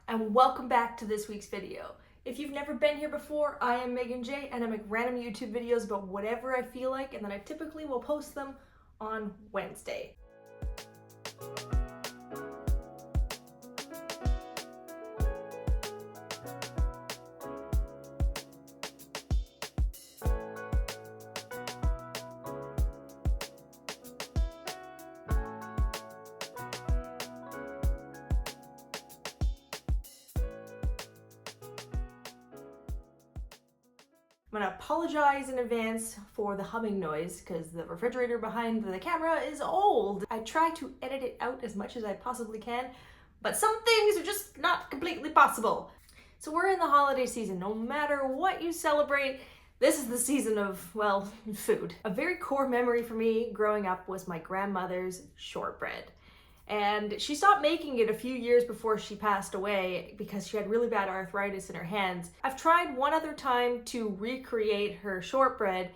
and welcome back to this week's video. If you've never been here before, I am Megan J, and I make random YouTube videos about whatever I feel like, and then I typically will post them on Wednesday. I'm gonna apologize in advance for the humming noise because the refrigerator behind the camera is old. I try to edit it out as much as I possibly can, but some things are just not completely possible. So we're in the holiday season. No matter what you celebrate, this is the season of, well, food. A very core memory for me growing up was my grandmother's shortbread. And she stopped making it a few years before she passed away because she had really bad arthritis in her hands. I've tried one other time to recreate her shortbread,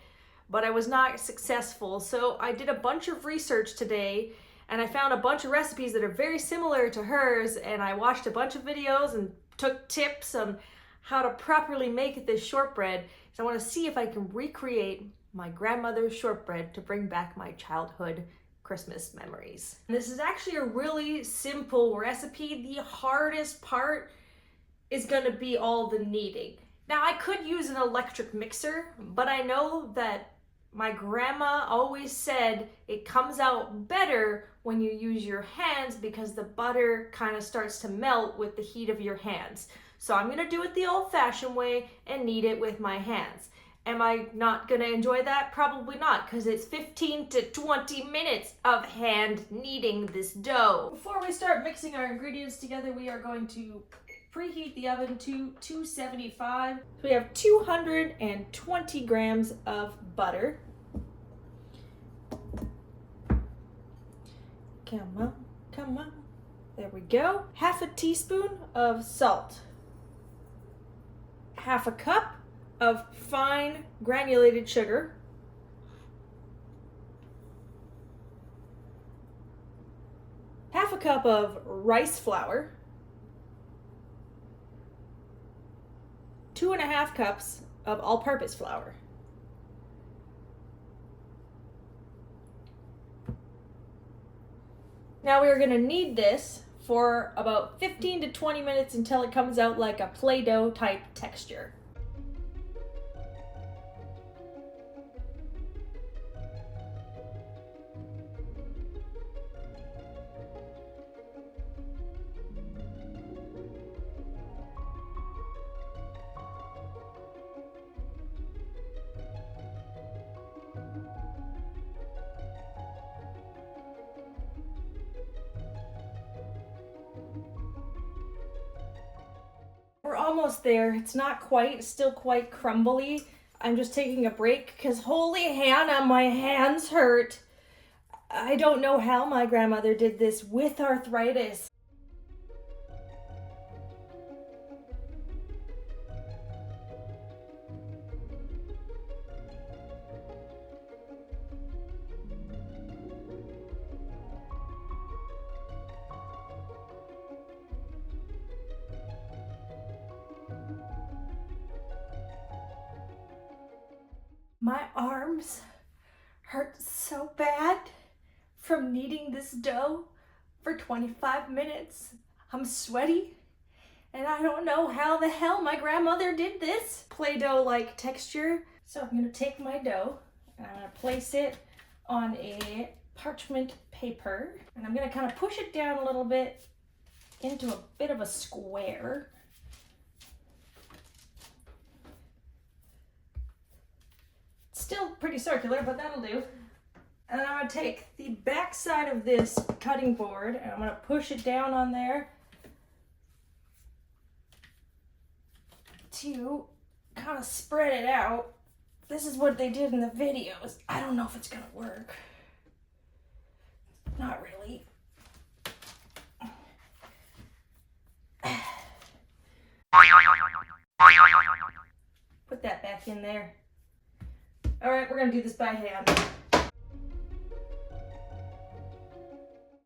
but I was not successful. So I did a bunch of research today and I found a bunch of recipes that are very similar to hers, and I watched a bunch of videos and took tips on how to properly make this shortbread. So I want to see if I can recreate my grandmother's shortbread to bring back my childhood Christmas memories. And this is actually a really simple recipe. The hardest part is going to be all the kneading. Now I could use an electric mixer, but I know that my grandma always said it comes out better when you use your hands because the butter kind of starts to melt with the heat of your hands. So I'm going to do it the old-fashioned way and knead it with my hands. Am I not gonna enjoy that? Probably not, because it's 15 to 20 minutes of hand kneading this dough. Before we start mixing our ingredients together, we are going to preheat the oven to 275. So we have 220 grams of butter. Come on, come on. There we go. Half a teaspoon of salt. Half a cup of fine granulated sugar, half a cup of rice flour, 2.5 cups of all-purpose flour, now we are going to knead this for about 15 to 20 minutes until it comes out like a Play-Doh type texture. We're almost there. It's not quite, it's still quite crumbly. I'm just taking a break because holy Hannah, my hands hurt. I don't know how my grandmother did this with arthritis. My arms hurt so bad from kneading this dough for 25 minutes. I'm sweaty and I don't know how the hell my grandmother did this. Play-Doh like texture. So I'm gonna take my dough and I'm gonna place it on a parchment paper and I'm gonna kind of push it down a little bit into a bit of a square. Still pretty circular, but that'll do. And then I'm gonna take the back side of this cutting board and I'm gonna push it down on there to kind of spread it out. This is what they did in the videos. I don't know if it's gonna work. Not really. Put that back in there. All right, we're gonna do this by hand.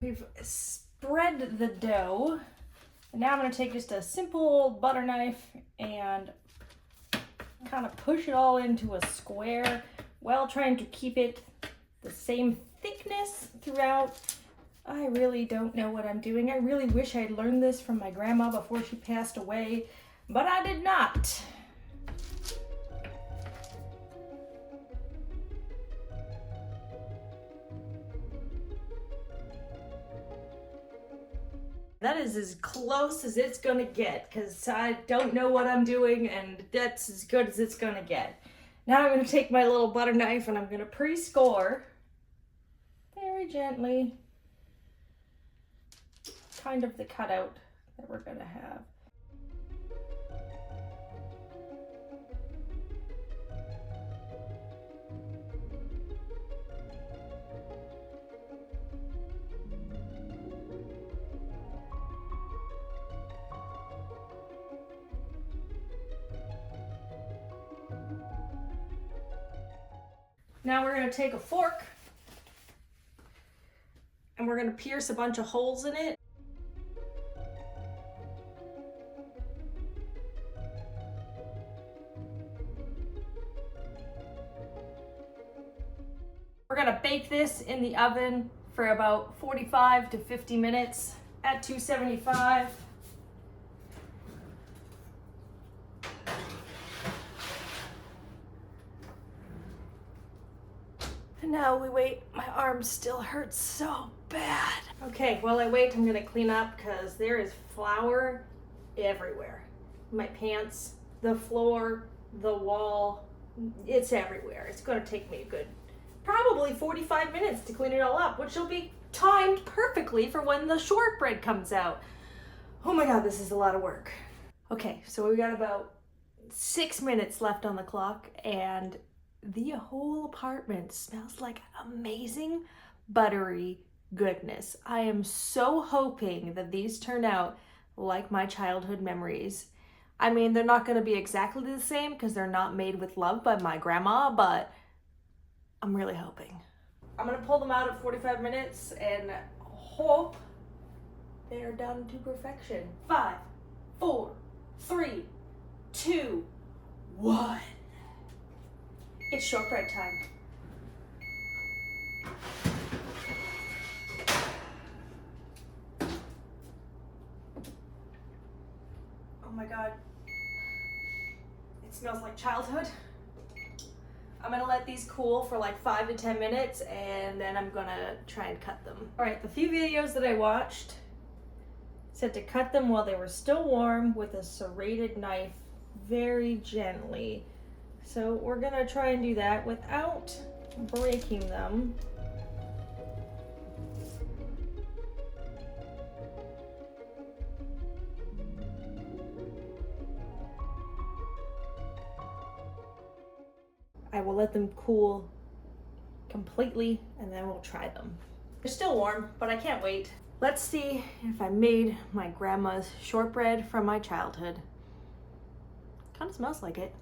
We've spread the dough And now I'm going to take just a simple butter knife and kind of push it all into a square while trying to keep it the same thickness throughout. I really don't know what I'm doing. I really wish I'd learned this from my grandma before she passed away, but I did not. That is as close as it's gonna get, because I don't know what I'm doing, and that's as good as it's gonna get. Now I'm gonna take my little butter knife and I'm gonna pre-score very gently, kind of the cutout that we're gonna have. Now we're going to take a fork and we're going to pierce a bunch of holes in it. We're going to bake this in the oven for about 45 to 50 minutes at 275. And now we wait. My arm still hurts so bad. Okay, while I wait, I'm gonna clean up because there is flour everywhere. My pants, the floor, the wall, it's everywhere. It's gonna take me a good, probably 45 minutes to clean it all up, which will be timed perfectly for when the shortbread comes out. Oh my God, this is a lot of work. Okay, so we got about 6 minutes left on the clock, and the whole apartment smells like amazing buttery goodness. I am so hoping that these turn out like my childhood memories. I mean, they're not going to be exactly the same because they're not made with love by my grandma, but I'm really hoping. I'm going to pull them out at 45 minutes and hope they are done to perfection. 5, 4, 3, 2, 1. It's shortbread time. Oh my God. It smells like childhood. I'm gonna let these cool for like 5 to 10 minutes and then I'm gonna try and cut them. All right, the few videos that I watched said to cut them while they were still warm with a serrated knife very gently. So we're gonna try and do that without breaking them. I will let them cool completely and then we'll try them. They're still warm, but I can't wait. Let's see if I made my grandma's shortbread from my childhood. Kind of smells like it.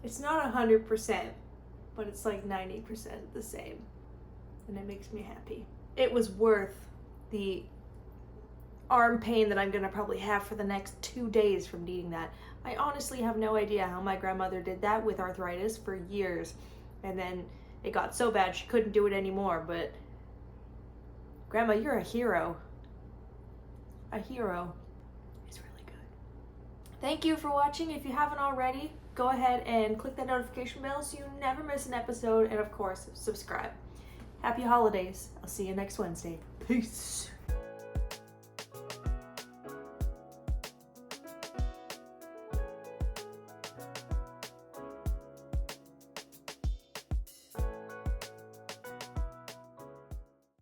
It's not 100%, but it's like 90% the same. And it makes me happy. It was worth the arm pain that I'm gonna probably have for the next 2 days from eating that. I honestly have no idea how my grandmother did that with arthritis for years. And then it got so bad she couldn't do it anymore, but Grandma, you're a hero. A hero. It's really good. Thank you for watching. If you haven't already, go ahead and click that notification bell so you never miss an episode, and of course, subscribe. Happy holidays. I'll see you next Wednesday. Peace.